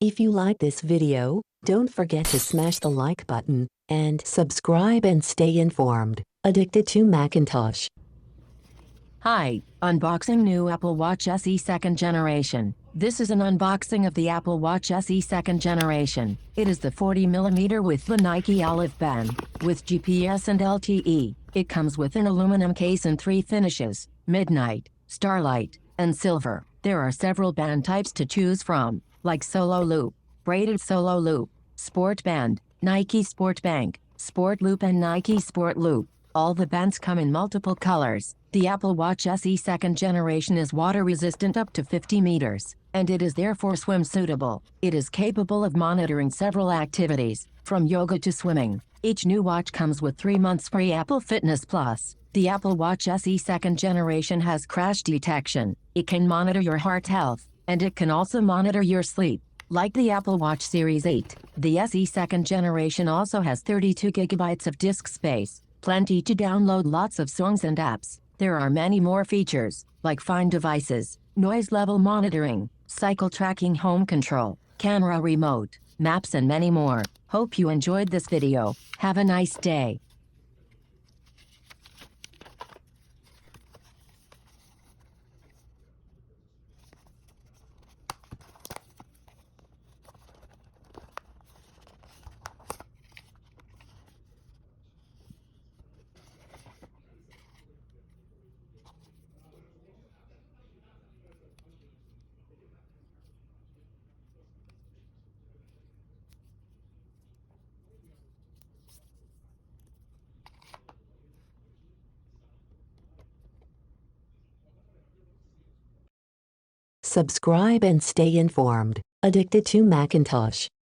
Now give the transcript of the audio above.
If you like this video, don't forget to smash the like button and subscribe and stay informed. Addicted to Macintosh. Hi, unboxing new Apple Watch SE 2nd generation. This is an unboxing of the Apple Watch SE 2nd generation. It is the 40mm with the Nike olive band, with GPS and LTE. It comes with an aluminum case and 3 finishes: midnight, starlight, and silver. There are several band types to choose from, like solo loop, braided solo loop, sport band, Nike Sport Bank, Sport Loop and Nike Sport Loop. All the bands come in multiple colors. The Apple Watch SE 2nd generation is water resistant up to 50 meters, and it is therefore swim suitable. It is capable of monitoring several activities, from yoga to swimming. Each new watch comes with 3 months free Apple Fitness Plus. The Apple Watch SE 2nd generation has crash detection. It can monitor your heart health, and it can also monitor your sleep. Like the Apple Watch Series 8, the SE 2nd generation also has 32 gigabytes of disk space, plenty to download lots of songs and apps. There are many more features, like Find Devices, noise level monitoring, cycle tracking, home control, camera remote, maps, and many more. Hope you enjoyed this video. Have a nice day. Subscribe and stay informed. Addicted to Macintosh.